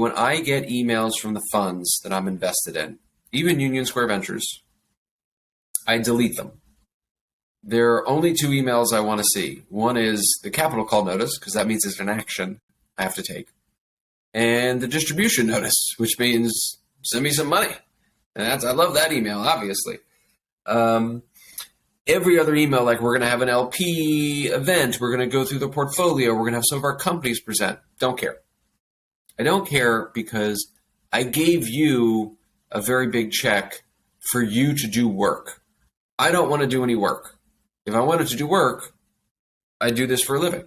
when I get emails from the funds that I'm invested in, even Union Square Ventures, I delete them. There are only two emails I want to see. One is the capital call notice, because that means it's an action I have to take. And the distribution notice, which means send me some money. And I love that email, obviously. Every other email, like we're going to have an LP event, we're going to go through the portfolio, we're going to have some of our companies present. Don't care. I don't care because I gave you a very big check for you to do work. I don't want to do any work. If I wanted to do work, I do this for a living.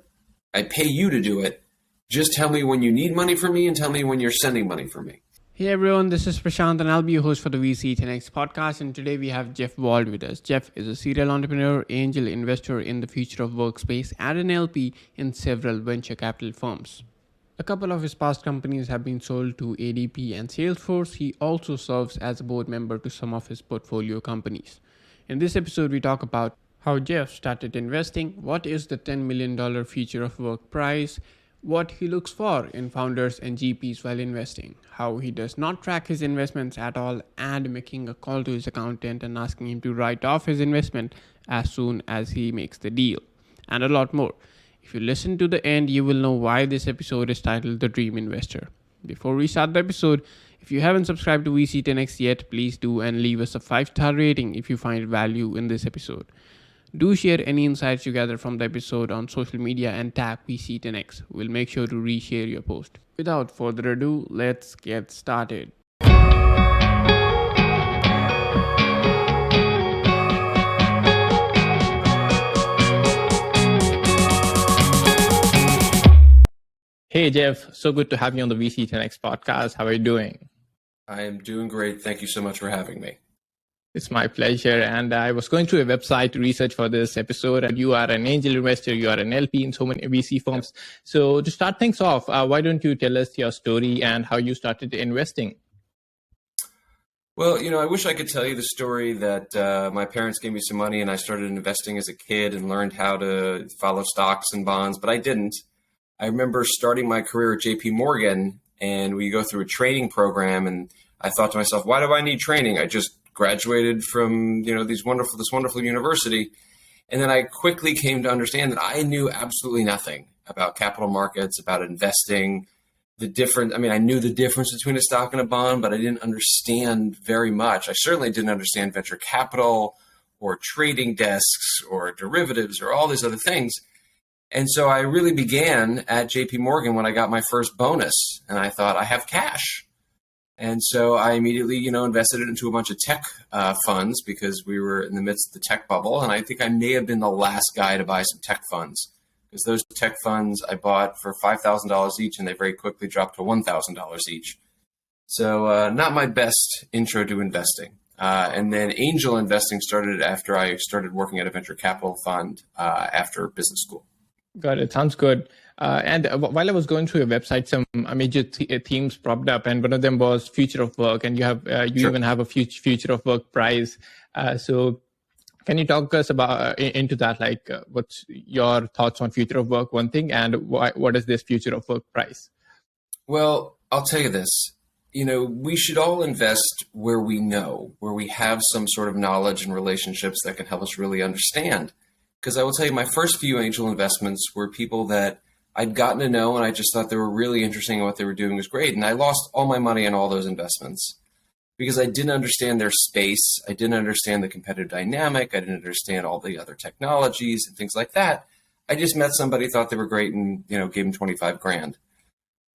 I pay you to do it. Just tell me when you need money from me and tell me when you're sending money from me. Hey everyone, this is Prashant and I'll be your host for the VC 10X podcast, and today we have Jeff Wald with us. Jeff is a serial entrepreneur, angel investor in the future of workspace, and an LP in several venture capital firms. A couple of his past companies have been sold to ADP and Salesforce. He also serves as a board member to some of his portfolio companies. In this episode, we talk about how Jeff started investing, what is the $10 million future of work prize, what he looks for in founders and GPs while investing, how he does not track his investments at all, and making a call to his accountant and asking him to write off his investment as soon as he makes the deal, and a lot more. If you listen to the end, you will know why this episode is titled The Dream Investor. Before we start the episode, if you haven't subscribed to VC 10X yet, please do and leave us a 5-star rating if you find value in this episode. Do share any insights you gather from the episode on social media and tag VC 10X. We'll make sure to reshare your post. Without further ado, let's get started. Hey Jeff, so good to have you on the VC 10X podcast. How are you doing? I am doing great. Thank you so much for having me. It's my pleasure. And I was going through a website to research for this episode, and you are an angel investor, you are an LP in so many VC firms. So to start things off, why don't you tell us your story and how you started investing? Well, I wish I could tell you the story that my parents gave me some money and I started investing as a kid and learned how to follow stocks and bonds, but I didn't. I remember starting my career at JP Morgan, and we go through a training program, and I thought to myself, why do I need training? I just graduated from this wonderful university, and then I quickly came to understand that I knew absolutely nothing about capital markets, about investing. I knew the difference between a stock and a bond, but I didn't understand very much. I certainly didn't understand venture capital or trading desks or derivatives or all these other things. And so I really began at JP Morgan when I got my first bonus, and I thought, I have cash. And so I immediately, invested it into a bunch of tech funds because we were in the midst of the tech bubble. And I think I may have been the last guy to buy some tech funds, because those tech funds I bought for $5,000 each, and they very quickly dropped to $1,000 each. So not my best intro to investing. And then angel investing started after I started working at a venture capital fund after business school. Got it. Sounds good. And while I was going through your website, some major themes popped up, and one of them was future of work, and you have Sure. even have a future of work prize. So can you talk us about into that? Like, what's your thoughts on future of work? One thing, and what is this future of work prize? Well, I'll tell you this. We should all invest where we know, where we have some sort of knowledge and relationships that can help us really understand. Because I will tell you, my first few angel investments were people that I'd gotten to know, and I just thought they were really interesting and what they were doing was great. And I lost all my money on all those investments because I didn't understand their space. I didn't understand the competitive dynamic. I didn't understand all the other technologies and things like that. I just met somebody, thought they were great, and gave them 25 grand.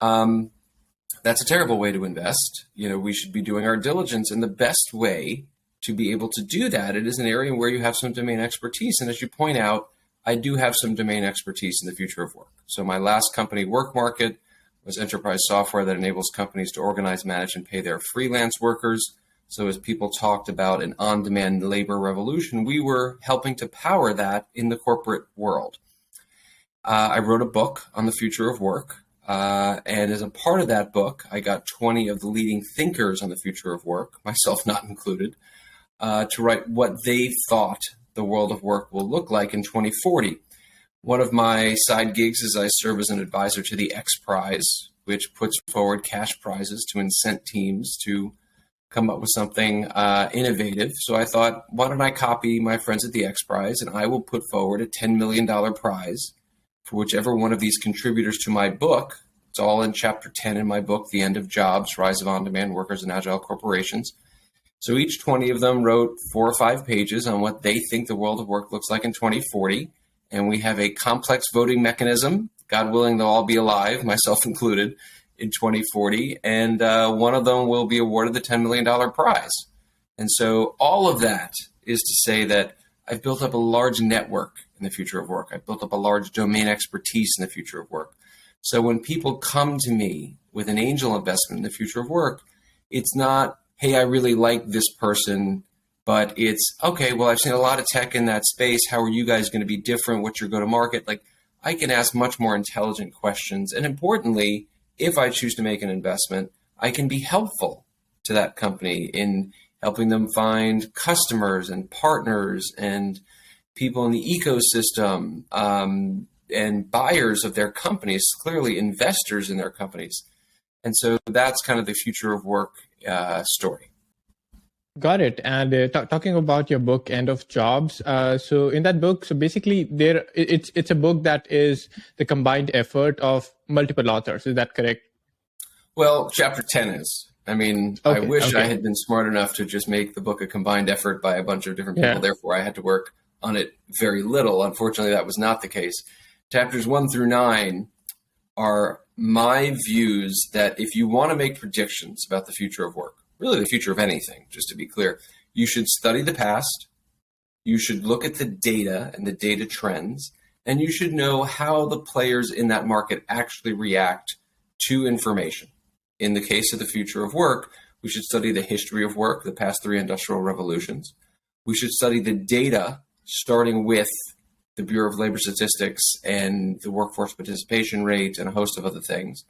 That's a terrible way to invest. We should be doing our diligence, and the best way to be able to do that, it is an area where you have some domain expertise. And as you point out, I do have some domain expertise in the future of work. So my last company, WorkMarket, was enterprise software that enables companies to organize, manage, and pay their freelance workers. So as people talked about an on-demand labor revolution, we were helping to power that in the corporate world. I wrote a book on the future of work. And as a part of that book, I got 20 of the leading thinkers on the future of work, myself not included, to write what they thought the world of work will look like in 2040. One of my side gigs is I serve as an advisor to the X Prize, which puts forward cash prizes to incent teams to come up with something innovative. So I thought, why don't I copy my friends at the X Prize, and I will put forward a $10 million prize for whichever one of these contributors to my book. It's all in chapter 10 in my book, The End of Jobs, Rise of On-Demand Workers and Agile Corporations. So each 20 of them wrote 4 or 5 pages on what they think the world of work looks like in 2040. And we have a complex voting mechanism. God willing, they'll all be alive, myself included, in 2040. And one of them will be awarded the $10 million prize. And so all of that is to say that I've built up a large network in the future of work. I've built up a large domain expertise in the future of work. So when people come to me with an angel investment in the future of work, it's not, hey, I really like this person, but it's, okay, well, I've seen a lot of tech in that space. How are you guys going to be different? What's your go-to-market? Like, I can ask much more intelligent questions. And importantly, if I choose to make an investment, I can be helpful to that company in helping them find customers and partners and people in the ecosystem, and buyers of their companies, clearly investors in their companies. And so that's kind of the future of work story. Got it. And talking about your book, End of Jobs. So in that book, so basically it's a book that is the combined effort of multiple authors. Is that correct? Well, chapter 10 is. I mean, I wish I had been smart enough to just make the book a combined effort by a bunch of different people. Therefore, I had to work on it very little. Unfortunately, that was not the case. Chapters 1 through 9 are my views that if you want to make predictions about the future of work, really the future of anything, just to be clear, you should study the past, you should look at the data and the data trends, and you should know how the players in that market actually react to information. In the case of the future of work, we should study the history of work, the past 3 industrial revolutions. We should study the data, starting with the Bureau of Labor Statistics and the workforce participation rate and a host of other things.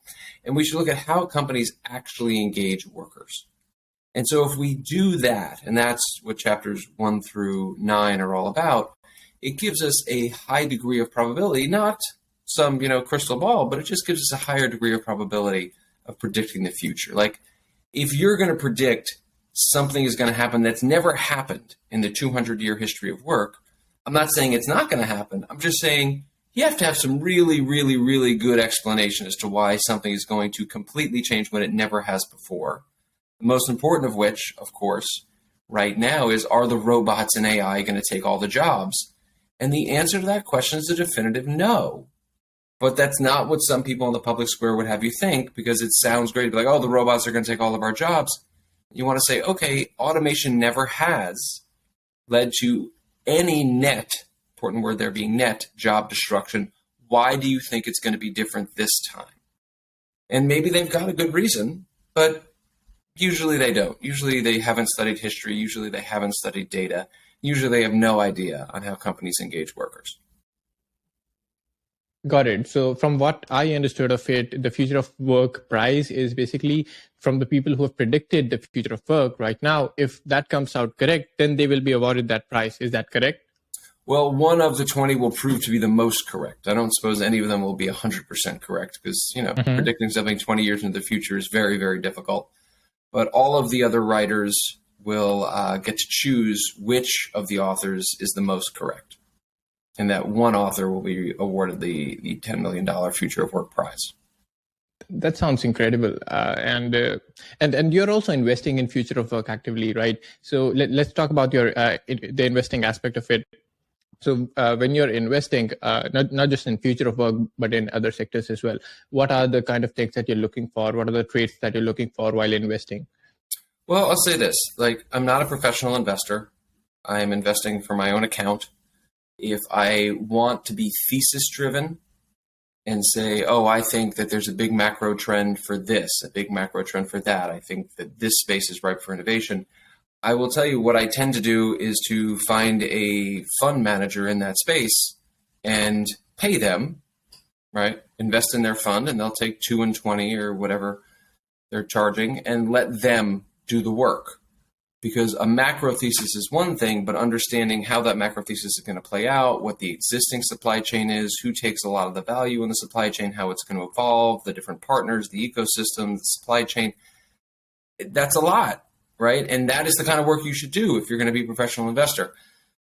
And we should look at how companies actually engage workers. And so if we do that, and that's what chapters 1 through 9 are all about, it gives us a high degree of probability, not some, crystal ball, but it just gives us a higher degree of probability of predicting the future. Like, if you're going to predict something is going to happen that's never happened in the 200-year history of work, I'm not saying it's not going to happen. I'm just saying you have to have some really, really, really good explanation as to why something is going to completely change when it never has before. The most important of which, of course, right now is, are the robots and AI going to take all the jobs? And the answer to that question is a definitive no. But that's not what some people in the public square would have you think, because it sounds great to be like, oh, the robots are going to take all of our jobs. You want to say, okay, automation never has led to any net, important word there being net, job destruction. Why do you think it's going to be different this time? And maybe they've got a good reason, but usually they don't. Usually they haven't studied history. Usually they haven't studied data. Usually they have no idea on how companies engage workers. Got it. So from what I understood of it, the Future of Work prize is basically from the people who have predicted the future of work right now. If that comes out correct, then they will be awarded that prize. Is that correct? Well, one of the 20 will prove to be the most correct. I don't suppose any of them will be 100% correct because, predicting something 20 years into the future is very, very difficult. But all of the other writers will get to choose which of the authors is the most correct. And that one author will be awarded the $10 million Future of Work prize. That sounds incredible. And you're also investing in Future of Work actively, right? So let's talk about the investing aspect of it. So when you're investing, not just in Future of Work, but in other sectors as well, what are the kind of things that you're looking for? What are the traits that you're looking for while investing? Well, I'll say this, I'm not a professional investor. I am investing for my own account. If I want to be thesis driven and say, oh, I think that there's a big macro trend for this, a big macro trend for that, I think that this space is ripe for innovation, I will tell you what I tend to do is to find a fund manager in that space and pay them, right? Invest in their fund, and they'll take 2 and 20 or whatever they're charging and let them do the work. Because a macro thesis is one thing, but understanding how that macro thesis is going to play out, what the existing supply chain is, who takes a lot of the value in the supply chain, how it's going to evolve, the different partners, the ecosystem, the supply chain, that's a lot, right? And that is the kind of work you should do if you're going to be a professional investor.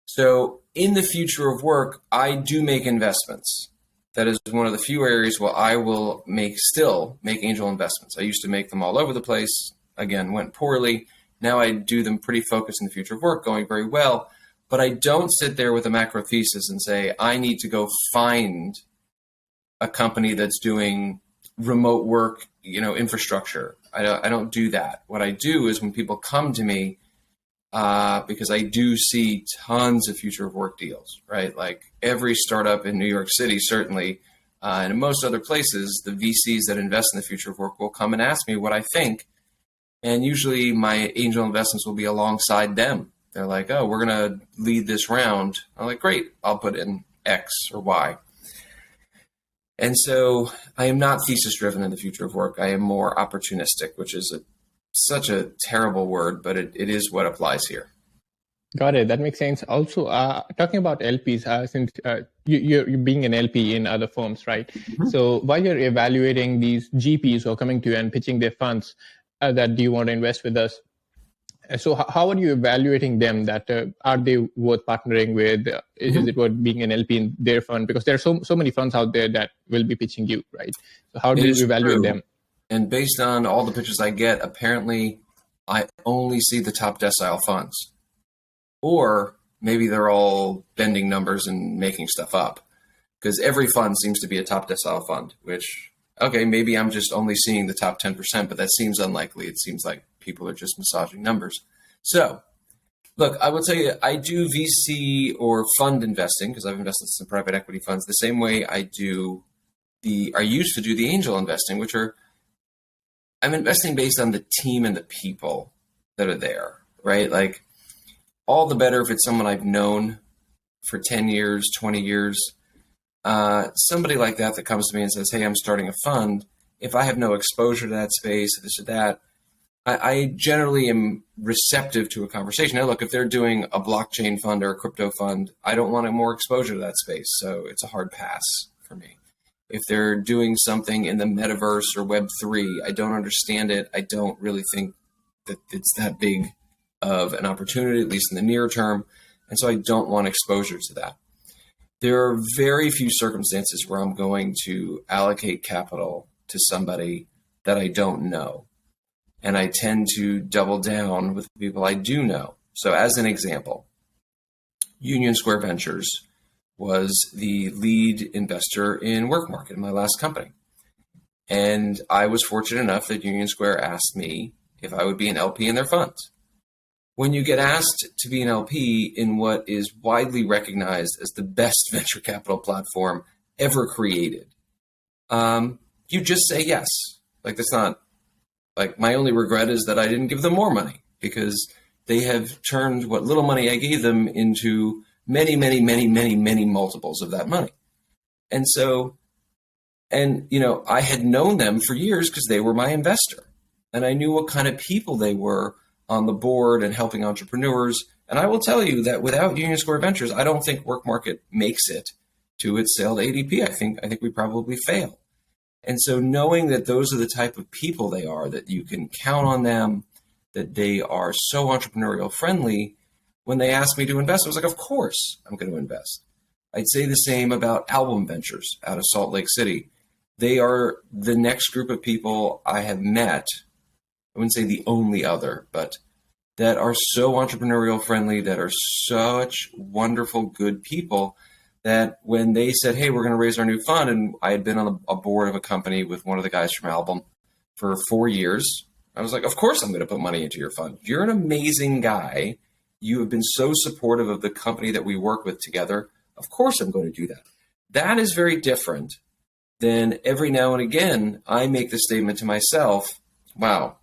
So in the future of work, I do make investments. That is one of the few areas where I will still make angel investments. I used to make them all over the place. Again, went poorly. Now I do them pretty focused in the future of work, going very well. But I don't sit there with a macro thesis and say, I need to go find a company that's doing remote work, infrastructure. I don't do that. What I do is when people come to me, because I do see tons of future of work deals, right? Like every startup in New York City, certainly, and in most other places, the VCs that invest in the future of work will come and ask me what I think. And usually my angel investments will be alongside them. They're like, oh, we're going to lead this round. I'm like, great, I'll put in X or Y. And so I am not thesis driven in the future of work. I am more opportunistic, which is such a terrible word, but it is what applies here. Got it. That makes sense. Also, talking about LPs, since you're being an LP in other firms, right? Mm-hmm. So while you're evaluating these GPs who are coming to you and pitching their funds, that do you want to invest with us? So how are you evaluating them? That are they worth partnering with? Is it worth being an LP in their fund? Because there are so many funds out there that will be pitching you, right? So how do you evaluate them? And based on all the pitches I get, apparently I only see the top decile funds. Or maybe they're all bending numbers and making stuff up. Because every fund seems to be a top decile fund, which, okay, maybe I'm just only seeing the top 10%, but that seems unlikely. It seems like people are just massaging numbers. So, look, I will tell you, I do VC or fund investing, because I've invested in some private equity funds, the same way I used to do the angel investing, which are, I'm investing based on the team and the people that are there, right? Like, all the better if it's someone I've known for 10 years, 20 years. Somebody like that comes to me and says, hey, I'm starting a fund. If I have no exposure to that space, this or that, I generally am receptive to a conversation. Now, look, if they're doing a blockchain fund or a crypto fund, I don't want more exposure to that space. So it's a hard pass for me. If they're doing something in the metaverse or Web3, I don't understand it. I don't really think that it's that big of an opportunity, at least in the near term. And so I don't want exposure to that. There are very few circumstances where I'm going to allocate capital to somebody that I don't know. And I tend to double down with people I do know. So as an example, Union Square Ventures was the lead investor in WorkMarket, my last company. And I was fortunate enough that Union Square asked me if I would be an LP in their funds. When you get asked to be an LP in what is widely recognized as the best venture capital platform ever created, you just say yes. Like, that's not, like, my only regret is that I didn't give them more money, because they have turned what little money I gave them into many, many, many, many, many multiples of that money. And so, I had known them for years because they were my investor, and I knew what kind of people they were on the board and helping entrepreneurs. And I will tell you that without Union Square Ventures, I don't think WorkMarket makes it to its sale to ADP. I think we probably fail. And so knowing that those are the type of people they are, that you can count on them, that they are so entrepreneurial friendly, when they asked me to invest, I was like, of course I'm going to invest. I'd say the same about Album Ventures out of Salt Lake City. They are the next group of people I have met, I wouldn't say the only other, but that are so entrepreneurial friendly, that are such wonderful, good people, that when they said, hey, we're going to raise our new fund, and I had been on a board of a company with one of the guys from Album for 4 years, I was like, of course I'm going to put money into your fund. You're an amazing guy. You have been so supportive of the company that we work with together. Of course I'm going to do that. That is very different than every now and again I make the statement to myself, wow,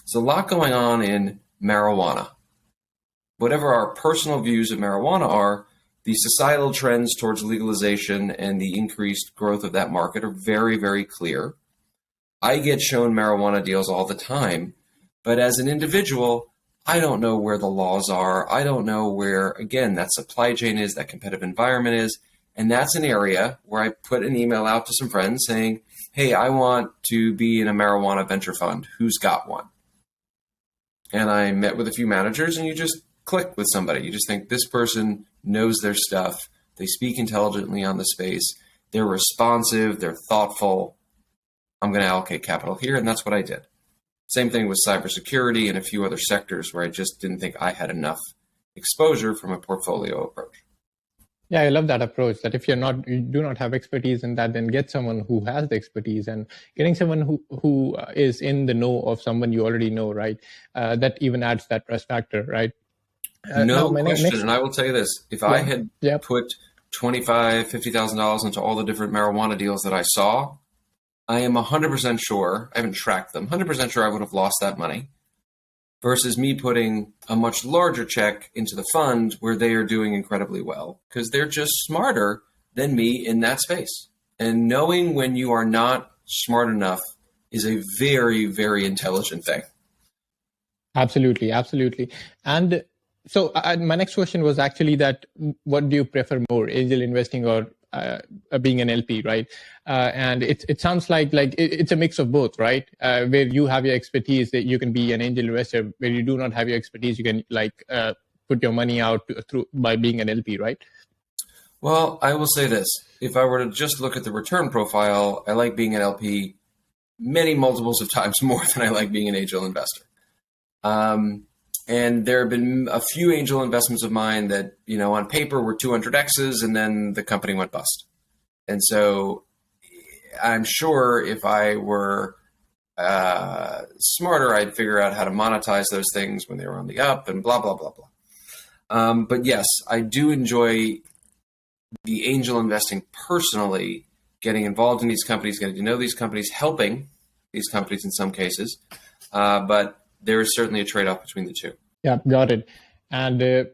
there's a lot going on in marijuana. Whatever our personal views of marijuana are, the societal trends towards legalization and the increased growth of that market are very, very clear. I get shown marijuana deals all the time, but as an individual, I don't know where the laws are. I don't know where, again, that supply chain is, that competitive environment is. And that's an area where I put an email out to some friends saying, hey, I want to be in a marijuana venture fund. Who's got one? And I met with a few managers, and you just click with somebody. You just think this person knows their stuff. They speak intelligently on the space. They're responsive. They're thoughtful. I'm going to allocate capital here. And that's what I did. Same thing with cybersecurity and a few other sectors where I just didn't think I had enough exposure from a portfolio approach. Yeah, I love that approach, that if you do not have expertise in that, then get someone who has the expertise, and getting someone who is in the know of someone you already know, right? That even adds that trust factor, right? No question. And I will tell you this, if I had put $25,000, $50,000 into all the different marijuana deals that I saw, I am 100% sure, I haven't tracked them, 100% sure I would have lost that money versus me putting a much larger check into the fund where they are doing incredibly well because they're just smarter than me in that space. And knowing when you are not smart enough is a very, very intelligent thing. Absolutely. And so my next question was actually that what do you prefer more, angel investing or being an LP, right? And it sounds like it's a mix of both, right? Where you have your expertise, that you can be an angel investor. Where you do not have your expertise, you can put your money out by being an LP, right? Well, I will say this: if I were to just look at the return profile, I like being an LP many multiples of times more than I like being an angel investor. And there have been a few angel investments of mine that, on paper were 200Xs, and then the company went bust. And so I'm sure if I were smarter, I'd figure out how to monetize those things when they were on the up and blah, blah, blah, blah. But yes, I do enjoy the angel investing personally, getting involved in these companies, getting to know these companies, helping these companies in some cases. But there is certainly a trade-off between the two. Yeah, got it. And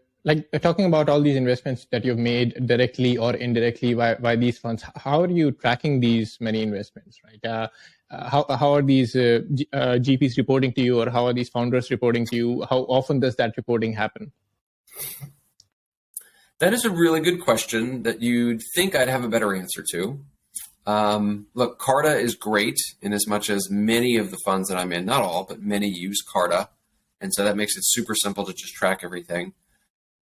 talking about all these investments that you've made directly or indirectly by these funds, how are you tracking these many investments, right? How are these GPs reporting to you, or how are these founders reporting to you? How often does that reporting happen? That is a really good question that you'd think I'd have a better answer to. Look, Carta is great in as much as many of the funds that I'm in, not all, but many use Carta. And so that makes it super simple to just track everything.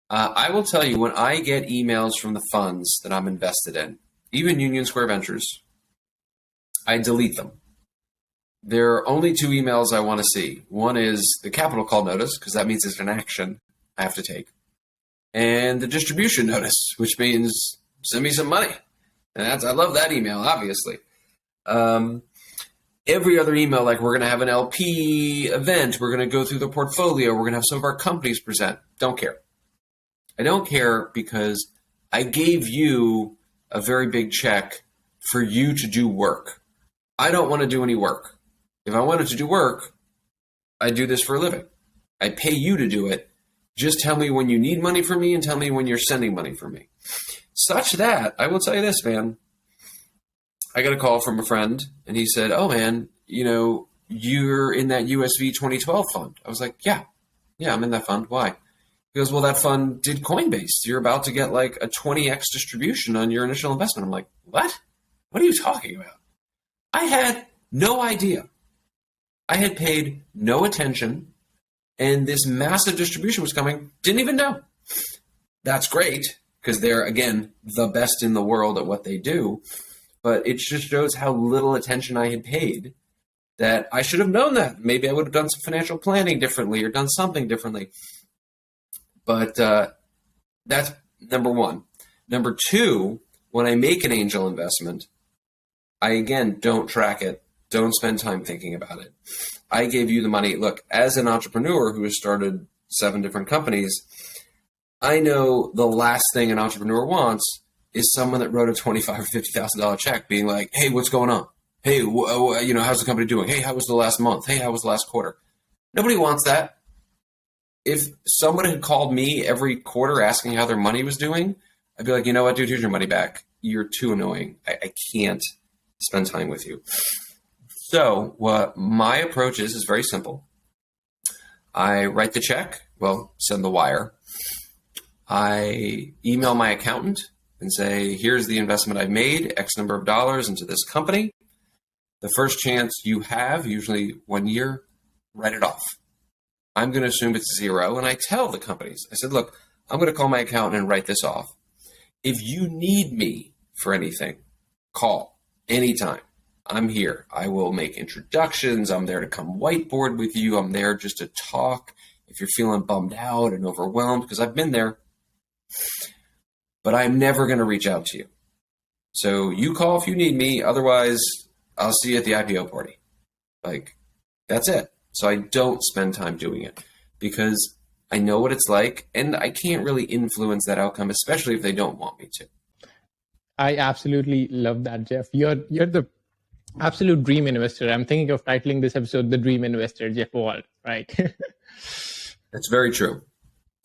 I will tell you, when I get emails from the funds that I'm invested in, even Union Square Ventures, I delete them. There are only two emails I want to see. One is the capital call notice, because that means it's an action I have to take. And the distribution notice, which means send me some money. And I love that email, obviously. Every other email, like we're going to have an LP event, we're going to go through the portfolio, we're going to have some of our companies present. Don't care. I don't care because I gave you a very big check for you to do work. I don't want to do any work. If I wanted to do work, I do this for a living. I pay you to do it. Just tell me when you need money from me and tell me when you're sending money from me. Such that, I will tell you this, man. I got a call from a friend, and he said, oh, man, you're in that USV 2012 fund. I was like, yeah, I'm in that fund. Why? He goes, well, that fund did Coinbase. You're about to get like a 20x distribution on your initial investment. I'm like, what? What are you talking about? I had no idea. I had paid no attention, and this massive distribution was coming. Didn't even know. That's great, because they're, again, the best in the world at what they do. But it just shows how little attention I had paid, that I should have known that. Maybe I would have done some financial planning differently or done something differently. But that's number one. Number two, when I make an angel investment, I, again, don't track it. Don't spend time thinking about it. I gave you the money. Look, as an entrepreneur who has started 7 different companies, I know the last thing an entrepreneur wants is someone that wrote a $25,000 or $50,000 check being like, hey, what's going on? Hey, how's the company doing? Hey, how was the last month? Hey, how was the last quarter? Nobody wants that. If someone had called me every quarter asking how their money was doing, I'd be like, you know what, dude, here's your money back. You're too annoying. I can't spend time with you. So what my approach is very simple. I write the check, send the wire. I email my accountant and say, here's the investment I've made, X number of dollars into this company. The first chance you have, usually 1 year, write it off. I'm going to assume it's zero. And I tell the companies, I said, look, I'm going to call my accountant and write this off. If you need me for anything, call anytime. I'm here. I will make introductions. I'm there to come whiteboard with you. I'm there just to talk if you're feeling bummed out and overwhelmed, because I've been there. But I'm never going to reach out to you. So you call if you need me. Otherwise, I'll see you at the IPO party. Like, that's it. So I don't spend time doing it because I know what it's like, and I can't really influence that outcome, especially if they don't want me to. I absolutely love that, Jeff. You're the absolute dream investor. I'm thinking of titling this episode "The Dream Investor," Jeff Wald, right? That's very true.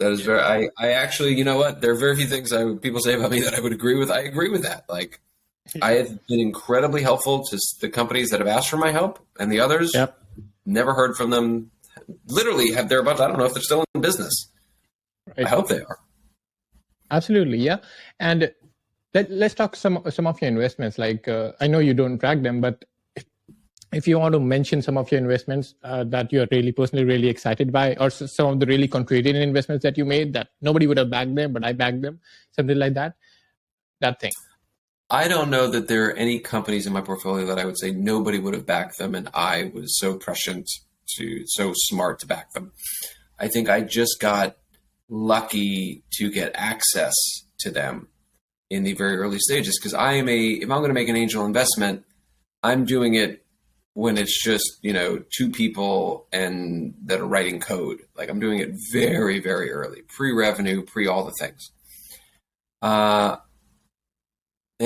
That is very. I actually, you know what? There are very few things people say about me that I would agree with. I agree with that. Like, I have been incredibly helpful to the companies that have asked for my help, and the others, never heard from them. Literally, they're about. I don't know if they're still in business. Right. I hope they are. Absolutely, yeah. And let's talk some of your investments. Like, I know you don't track them, but if you want to mention some of your investments that you are really personally really excited by, or some of the really contrarian investments that you made that nobody would have backed them, but I backed them, something like that, that thing. I don't know that there are any companies in my portfolio that I would say nobody would have backed them, and I was so prescient so smart to back them. I think I just got lucky to get access to them in the very early stages, because if I'm going to make an angel investment, I'm doing it when it's just, two people and that are writing code. Like, I'm doing it very, very early, pre-revenue, pre all the things. And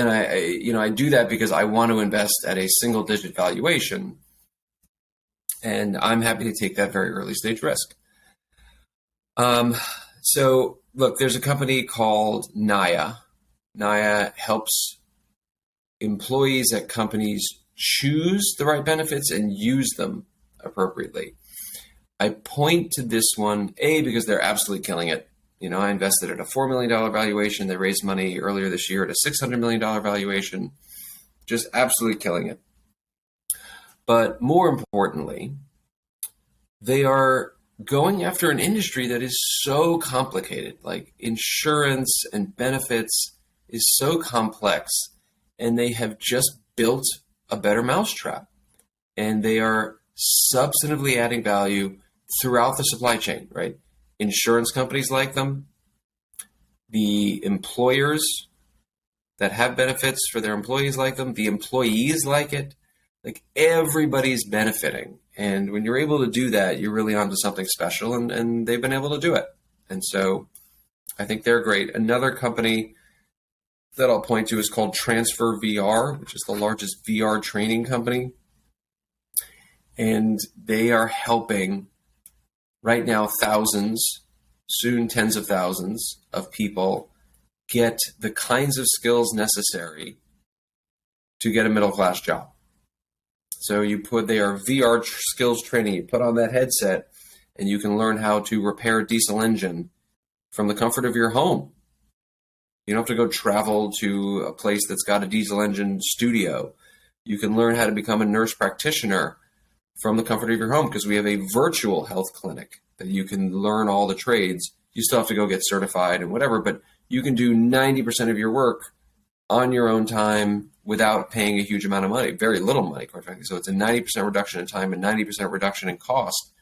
I do that because I want to invest at a single digit valuation, and I'm happy to take that very early stage risk. So look, there's a company called Naya. Naya helps employees at companies choose the right benefits and use them appropriately. I point to this one, because they're absolutely killing it. I invested at a $4 million valuation. They raised money earlier this year at a $600 million valuation. Just absolutely killing it. But more importantly, they are going after an industry that is so complicated. Like, insurance and benefits is so complex, and they have just built a better mousetrap, and they are substantively adding value throughout the supply chain, right? Insurance companies like them, the employers that have benefits for their employees like them, the employees like it. Like, everybody's benefiting. And when you're able to do that, you're really onto something special, and they've been able to do it. And so I think they're great. Another company that I'll point to is called Transfer VR, which is the largest VR training company. And they are helping right now thousands, soon tens of thousands of people get the kinds of skills necessary to get a middle-class job. So they are VR skills training. You put on that headset and you can learn how to repair a diesel engine from the comfort of your home. You don't have to go travel to a place that's got a diesel engine studio. You can learn how to become a nurse practitioner from the comfort of your home, because we have a virtual health clinic that you can learn all the trades. You still have to go get certified and whatever, but you can do 90% of your work on your own time without paying a huge amount of money, very little money, quite frankly. So it's a 90% reduction in time and 90% reduction in cost.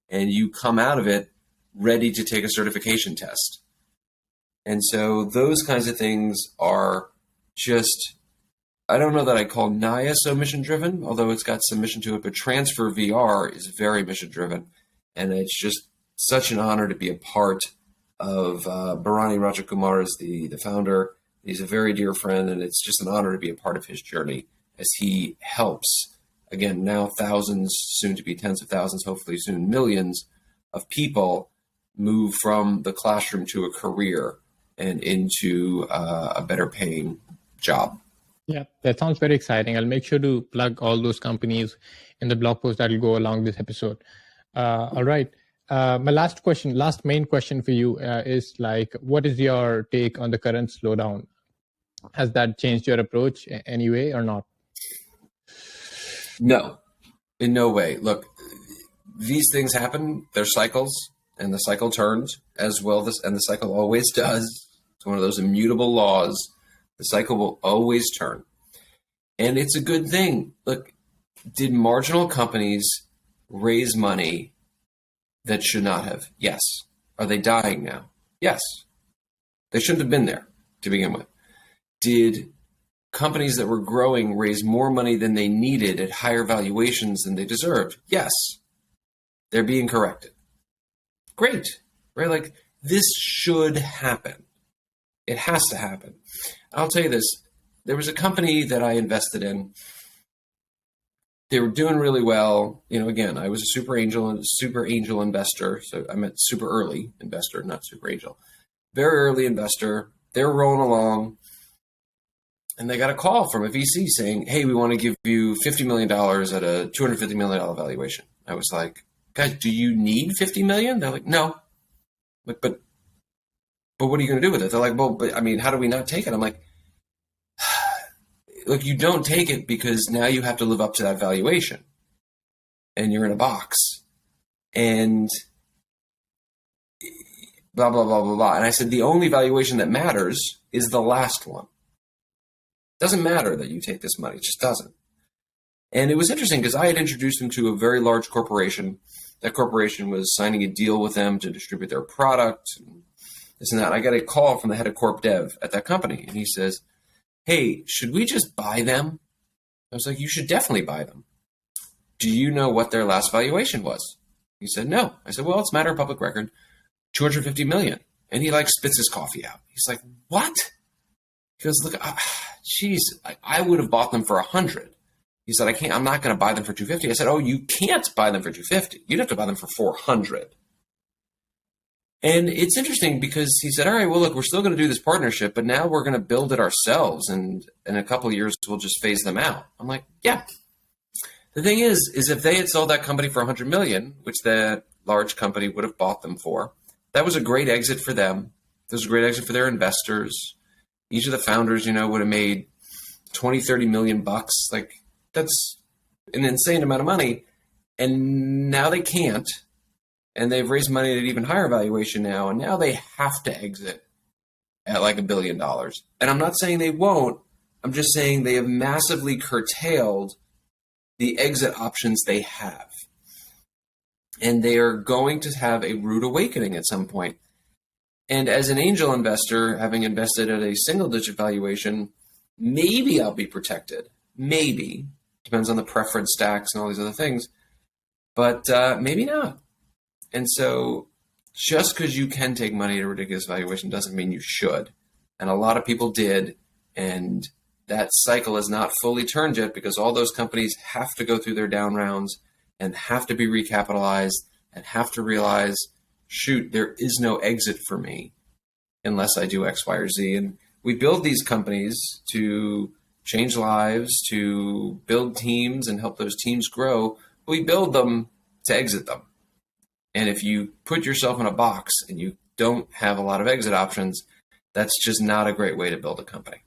And you come out of it ready to take a certification test. And so those kinds of things are just, I don't know that I call Naya so mission-driven, although it's got some mission to it, but Transfer VR is very mission-driven. And it's just such an honor to be a part of Bharani Rajakumar is the founder. He's a very dear friend, and it's just an honor to be a part of his journey as he helps, again, now thousands, soon to be tens of thousands, hopefully soon millions of people move from the classroom to a career and into a better paying job. Yeah, that sounds very exciting. I'll make sure to plug all those companies in the blog post that will go along this episode. All right. my last main question for you is like, what is your take on the current slowdown? Has that changed your approach anyway or not? No, in no way. Look, these things happen. They're cycles, and the cycle turns as well. And the cycle always does. It's one of those immutable laws. The cycle will always turn, and it's a good thing. Look, did marginal companies raise money that should not have? Yes. Are they dying now? Yes. They shouldn't have been there to begin with. Did companies that were growing raise more money than they needed at higher valuations than they deserved? Yes. They're being corrected. Great, right? Like, this should happen. It has to happen. I'll tell you this. There was a company that I invested in. They were doing really well. Again, I was a super angel investor. So I meant super early investor, not super angel. Very early investor. They were rolling along. And they got a call from a VC saying, hey, we want to give you $50 million at a $250 million valuation. I was like, guys, do you need $50 million? They're like, no. Like, but what are you going to do with it? They're like, well, but I mean, how do we not take it? I'm like, look, you don't take it because now you have to live up to that valuation. And you're in a box. And blah, blah, blah, blah, blah. And I said, the only valuation that matters is the last one. Doesn't matter that you take this money. It just doesn't. And it was interesting because I had introduced him to a very large corporation. That corporation was signing a deal with them to distribute their product and this and that. I got a call from the head of corp dev at that company. And he says, hey, should we just buy them? I was like, you should definitely buy them. Do you know what their last valuation was? He said, no. I said, well, it's a matter of public record, $250 million. And he like spits his coffee out. He's like, what? He goes, look, geez, I would have bought them for 100. He said, I'm not going to buy them for 250. I said, oh, you can't buy them for 250. You'd have to buy them for 400. And it's interesting because he said, all right, well, look, we're still going to do this partnership, but now we're going to build it ourselves. And in a couple of years, we'll just phase them out. I'm like, yeah. The thing is if they had sold that company for 100 million, which that large company would have bought them for, that was a great exit for them. It was a great exit for their investors. Each of the founders, would have made 20, 30 million bucks. Like, that's an insane amount of money. And now they can't. And they've raised money at an even higher valuation now. And now they have to exit at like $1 billion. And I'm not saying they won't. I'm just saying they have massively curtailed the exit options they have. And they are going to have a rude awakening at some point. And as an angel investor, having invested at a single-digit valuation, maybe I'll be protected. Maybe. Depends on the preference stacks and all these other things. But maybe not. And so just because you can take money at a ridiculous valuation doesn't mean you should. And a lot of people did. And that cycle is not fully turned yet because all those companies have to go through their down rounds and have to be recapitalized and have to realize, shoot, there is no exit for me unless I do X, Y, or Z. And we build these companies to change lives, to build teams and help those teams grow. We build them to exit them. And if you put yourself in a box and you don't have a lot of exit options, that's just not a great way to build a company.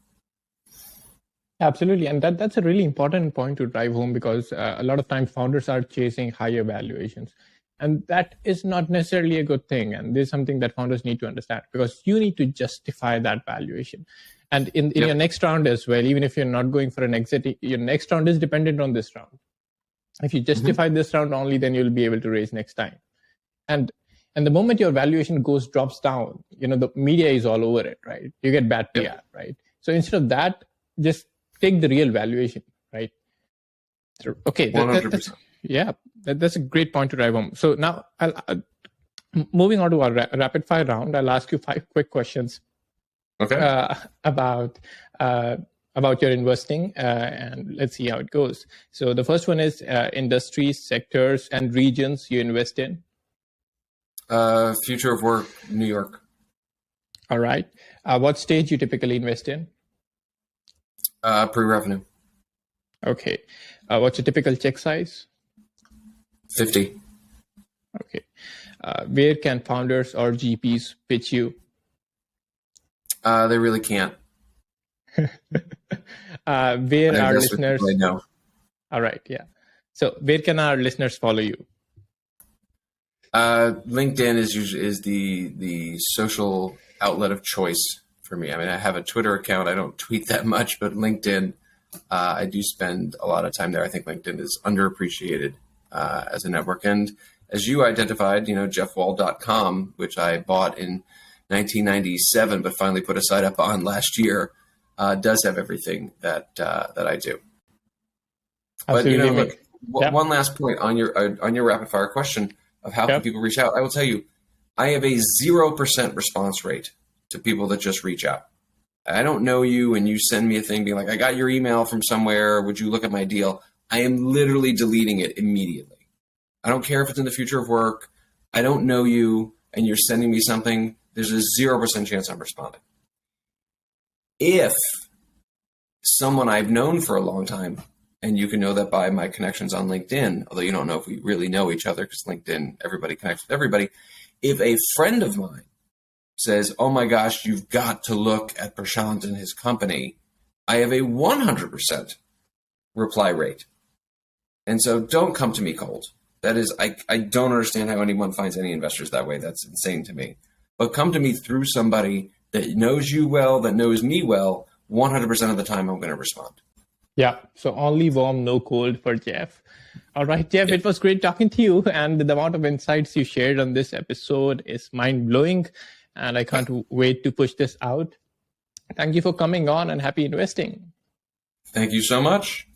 Absolutely. And that's a really important point to drive home because a lot of times founders are chasing higher valuations. And that is not necessarily a good thing. And this is something that founders need to understand because you need to justify that valuation. And in your next round as well, even if you're not going for an exit, your next round is dependent on this round. If you justify this round only, then you'll be able to raise next time. And the moment your valuation drops down, the media is all over it, right? You get bad PR, right? So instead of that, just take the real valuation, right? Okay. 100%. That's a great point to drive home. So now, moving on to our rapid fire round, I'll ask you 5 quick questions. Okay. About your investing, and let's see how it goes. So the first one is industries, sectors, and regions you invest in. Future of work, New York. All right. What stage you typically invest in? Pre-revenue. Okay. What's your typical check size? 50. Okay. where can founders or GPs pitch you? They really can't. Where I our invest with listeners? people I know. All right, yeah. So where can our listeners follow you? LinkedIn is the social outlet of choice for me. I mean, I have a Twitter account. I don't tweet that much, but LinkedIn, I do spend a lot of time there. I think LinkedIn is underappreciated as a network. And as you identified, jeffwald.com, which I bought in 1997, but finally put a site up on last year, does have everything that I do. Absolutely. But look, one last point on your rapid fire question of how can people reach out. I will tell you, I have a 0% response rate to people that just reach out. I don't know you and you send me a thing being like, I got your email from somewhere. Would you look at my deal? I am literally deleting it immediately. I don't care if it's in the future of work. I don't know you and you're sending me something. There's a 0% chance I'm responding. If someone I've known for a long time, and you can know that by my connections on LinkedIn, although you don't know if we really know each other because LinkedIn, everybody connects with everybody. If a friend of mine says, oh my gosh, you've got to look at Prashant and his company, I have a 100% reply rate. And so don't come to me cold. That is, I don't understand how anyone finds any investors that way. That's insane to me. But come to me through somebody that knows you well, that knows me well, 100% of the time I'm going to respond. Yeah, so only warm, no cold for Jeff. All right, Jeff, It was great talking to you. And the amount of insights you shared on this episode is mind-blowing. And I can't wait to push this out. Thank you for coming on and happy investing. Thank you so much.